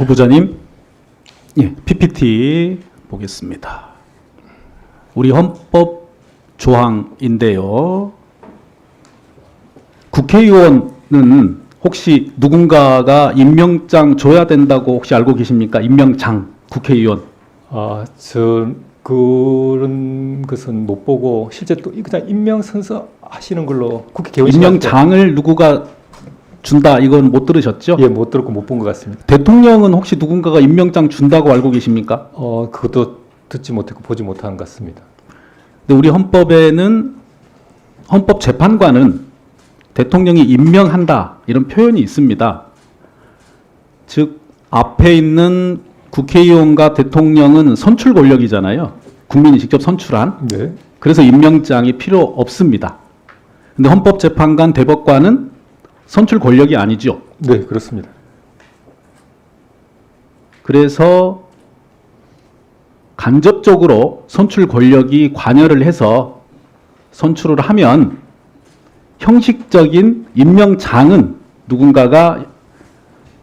후보자님, 예, PPT 보겠습니다. 우리 헌법 조항인데요. 국회의원은 혹시 누군가가 임명장 줘야 된다고 혹시 알고 계십니까? 임명장, 국회의원. 그런 것은 못 보고 실제 또 그냥 임명 선서 하시는 걸로 국회 개원식 임명장을 누구가 준다 이건 못 들으셨죠? 예, 못 들었고 못 본 것 같습니다. 대통령은 혹시 누군가가 임명장 준다고 알고 계십니까? 그것도 듣지 못했고 보지 못한 것 같습니다. 근데 우리 헌법에는 헌법재판관은 대통령이 임명한다 이런 표현이 있습니다. 즉 앞에 있는 국회의원과 대통령은 선출 권력이잖아요. 국민이 직접 선출한. 네. 그래서 임명장이 필요 없습니다. 근데 헌법재판관, 대법관은 선출 권력이 아니죠. 네, 그렇습니다. 그래서 간접적으로 선출 권력이 관여를 해서 선출을 하면 형식적인 임명장은 누군가가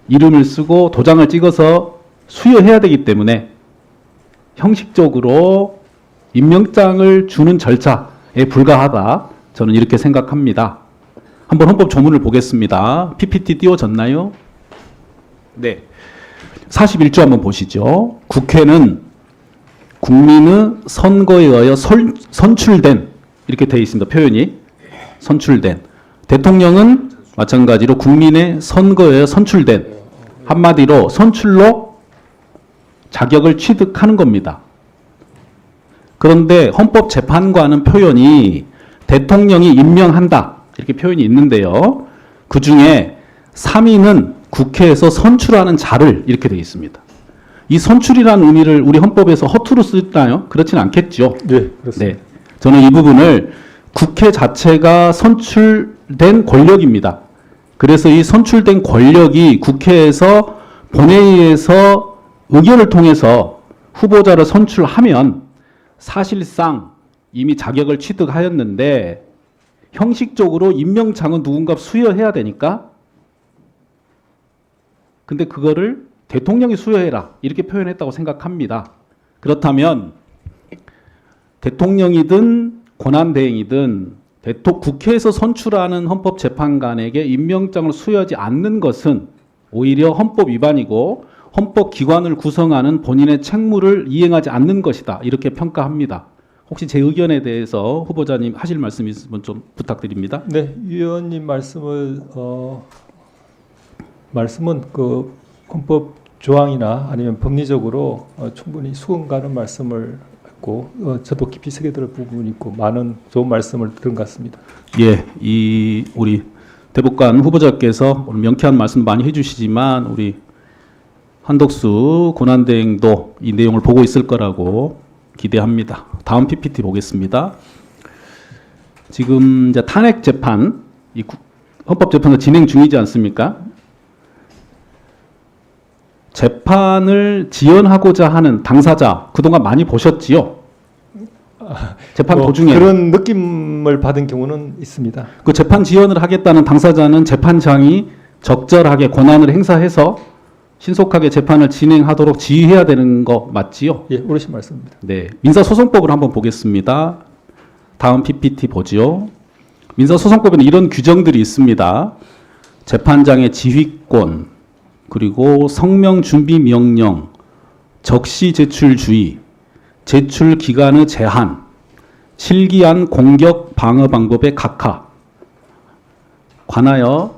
이름을 쓰고 도장을 찍어서 수여해야 되기 때문에 형식적으로 임명장을 주는 절차에 불과하다. 저는 이렇게 생각합니다. 한번 헌법 조문을 보겠습니다. PPT 띄워졌나요? 네. 41조 한번 보시죠. 국회는 국민의 선거에 의하여 선출된, 이렇게 되어 있습니다. 표현이. 선출된. 대통령은 마찬가지로 국민의 선거에 의하여 선출된. 한마디로 선출로 자격을 취득하는 겁니다. 그런데 헌법재판관은 표현이 대통령이 임명한다. 이렇게 표현이 있는데요. 그 중에 3위는 국회에서 선출하는 자를 이렇게 되어 있습니다. 이 선출이라는 의미를 우리 헌법에서 허투루 쓰나요? 그렇지는 않겠죠. 네, 그렇습니다. 네. 저는 이 부분을 국회 자체가 선출된 권력입니다. 그래서 이 선출된 권력이 국회에서 본회의에서 의결을 통해서 후보자를 선출하면 사실상 이미 자격을 취득하였는데 형식적으로 임명장은 누군가 수여해야 되니까 근데 그거를 대통령이 수여해라 이렇게 표현했다고 생각합니다. 그렇다면 대통령이든 권한대행이든 국회에서 선출하는 헌법재판관에게 임명장을 수여하지 않는 것은 오히려 헌법 위반이고 헌법기관을 구성하는 본인의 책무를 이행하지 않는 것이다. 이렇게 평가합니다. 혹시 제 의견에 대해서 후보자님 하실 말씀 있으면 좀 부탁드립니다. 네, 위원님 말씀은 그 헌법 조항이나 아니면 법리적으로 충분히 수긍 가는 말씀을 했고 저도 깊이 새겨들 부분이 있고 많은 좋은 말씀을 들은 것 같습니다. 예, 우리 대법관 후보자께서 오늘 명쾌한 말씀 많이 해주시지만 우리 한덕수 권한대행도 이 내용을 보고 있을 거라고 기대합니다. 다음 PPT 보겠습니다. 지금 이제 탄핵 재판, 헌법재판도 진행 중이지 않습니까? 재판을 지연하고자 하는 당사자 그동안 많이 보셨지요? 재판 도중에 그런 느낌을 받은 경우는 있습니다. 그 재판 지연을 하겠다는 당사자는 재판장이 적절하게 권한을 행사해서 신속하게 재판을 진행하도록 지휘해야 되는 거 맞지요? 예, 옳으신 말씀입니다. 네, 민사소송법을 한번 보겠습니다. 다음 PPT 보지요. 민사소송법에는 이런 규정들이 있습니다. 재판장의 지휘권, 그리고 성명 준비 명령, 적시 제출 주의, 제출 기간의 제한, 실기한 공격 방어 방법의 각하 관하여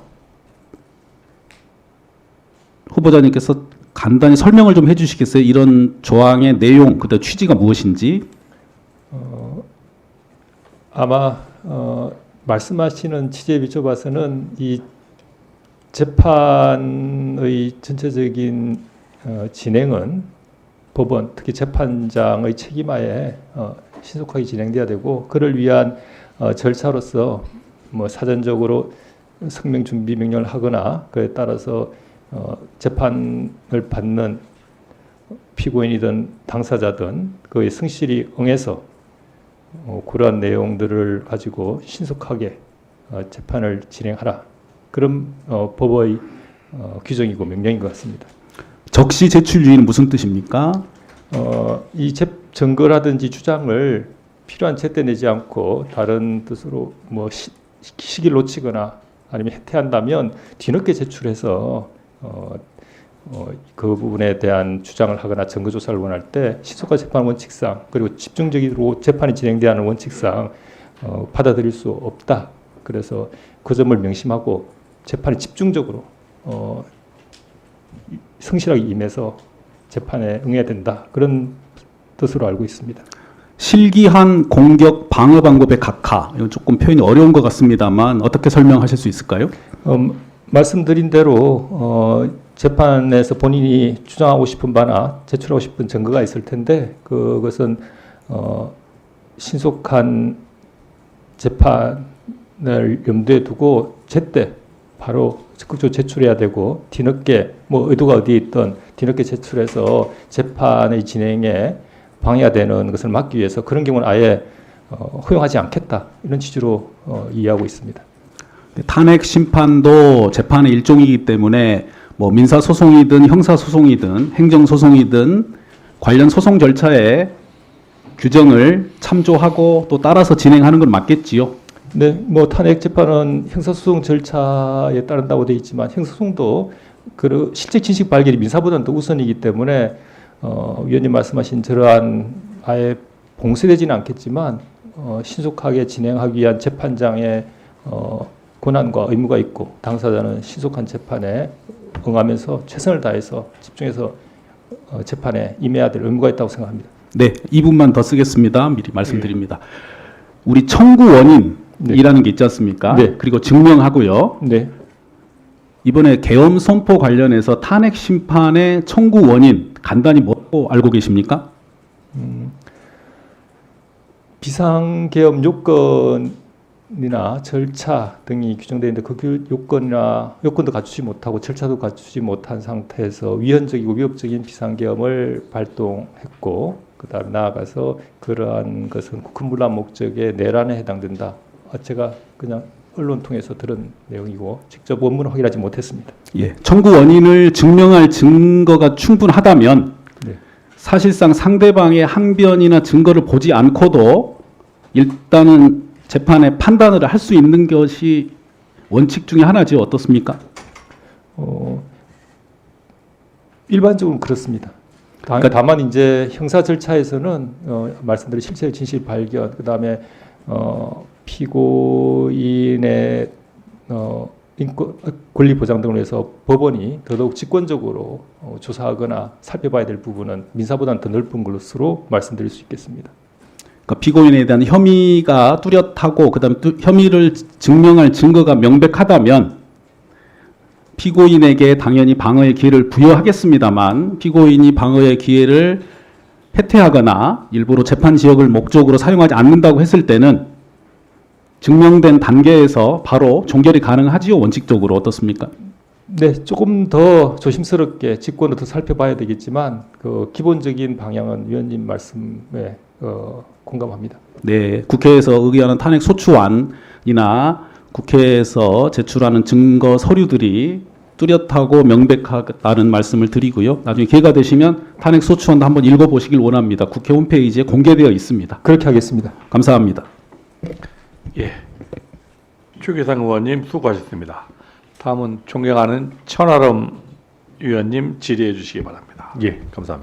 후보자님께서 간단히 설명을 좀 해주시겠어요? 이런 조항의 내용, 그다음 취지가 무엇인지. 아마 말씀하시는 취지에 비춰봐서는 이 재판의 전체적인 진행은 법원, 특히 재판장의 책임하에 신속하게 진행돼야 되고 그를 위한 절차로서 뭐 사전적으로 성명 준비 명령을 하거나 그에 따라서 재판을 받는 피고인이든 당사자든 그의 성실히 응해서 그러한 내용들을 가지고 신속하게 재판을 진행하라. 그런 법의 규정이고 명령인 것 같습니다. 적시 제출주의는 무슨 뜻입니까? 이 증거라든지 주장을 필요한 제때 내지 않고 다른 뜻으로 뭐 시기를 놓치거나 아니면 해태한다면 뒤늦게 제출해서 그 부분에 대한 주장을 하거나 증거 조사를 원할 때 신속한 재판 원칙상 그리고 집중적으로 재판이 진행되는 원칙상 받아들일 수 없다. 그래서 그 점을 명심하고 재판에 집중적으로 성실하게 임해서 재판에 응해야 된다. 그런 뜻으로 알고 있습니다. 실기한 공격 방어 방법의 각하. 이건 조금 표현이 어려운 것 같습니다만 어떻게 설명하실 수 있을까요? 말씀드린 대로 재판에서 본인이 주장하고 싶은 바나 제출하고 싶은 증거가 있을 텐데 그것은 신속한 재판을 염두에 두고 제때 바로 적극적으로 제출해야 되고 뒤늦게 뭐 의도가 어디에 있든 뒤늦게 제출해서 재판의 진행에 방해가 되는 것을 막기 위해서 그런 경우는 아예 허용하지 않겠다 이런 취지로 이해하고 있습니다. 탄핵 심판도 재판의 일종이기 때문에 뭐 민사 소송이든 형사 소송이든 행정 소송이든 관련 소송 절차에 규정을 참조하고 또 따라서 진행하는 건 맞겠지요. 네, 뭐 탄핵 재판은 형사소송 절차에 따른다고 되어 있지만 형사소송도 그 실제 진실 발견이 민사보다는 더 우선이기 때문에 위원님 말씀하신 저러한 아예 봉쇄되지는 않겠지만 신속하게 진행하기 위한 재판장의 권한과 의무가 있고 당사자는 신속한 재판에 응하면서 최선을 다해서 집중해서 재판에 임해야 될 의무가 있다고 생각합니다. 네, 2분만 더 쓰겠습니다. 미리 말씀드립니다. 우리 청구 원인이라는 게 있지 않습니까? 네. 그리고 증명하고요. 네. 이번에 계엄 선포 관련해서 탄핵 심판의 청구 원인 간단히 뭐라고 알고 계십니까? 비상계엄 요건이나 절차 등이 규정되어 있는데 그 요건도 갖추지 못하고 절차도 갖추지 못한 상태에서 위헌적이고 위협적인 비상계엄을 발동했고 그다음에 나아가서 그러한 것은 국헌문란 목적의 내란에 해당된다. 제가 그냥 언론 통해서 들은 내용이고 직접 원문을 확인하지 못했습니다. 예, 청구 원인을 증명할 증거가 충분하다면 네. 사실상 상대방의 항변이나 증거를 보지 않고도 일단은 재판에 판단을 할 수 있는 것이 원칙 중에 하나죠. 어떻습니까? 일반적으로 그렇습니다. 다만 이제 형사 절차에서는 말씀드린 실체 진실 발견 그다음에 피고인의 인권 권리 보장 등을 위해서 법원이 더더욱 직권적으로 조사하거나 살펴봐야 될 부분은 민사보다는 더 넓은 것으로 말씀드릴 수 있겠습니다. 그러니까 피고인에 대한 혐의가 뚜렷하고 그다음에 혐의를 증명할 증거가 명백하다면 피고인에게 당연히 방어의 기회를 부여하겠습니다만 피고인이 방어의 기회를 해태하거나 일부러 재판 지역을 목적으로 사용하지 않는다고 했을 때는 증명된 단계에서 바로 종결이 가능하지요. 원칙적으로 어떻습니까? 네, 조금 더 조심스럽게 직권을 더 살펴봐야 되겠지만 그 기본적인 방향은 위원님 말씀에 공감합니다. 네, 국회에서 의결하는 탄핵 소추안이나 국회에서 제출하는 증거 서류들이 뚜렷하고 명백하다는 말씀을 드리고요. 나중에 기회가 되시면 탄핵 소추안도 한번 읽어보시길 원합니다. 국회 홈페이지에 공개되어 있습니다. 그렇게 하겠습니다. 감사합니다. 예, 추기상 의원님 수고하셨습니다. 다음은 존경하는 천하람 위원님 질의해 주시기 바랍니다. 예, 감사합니다.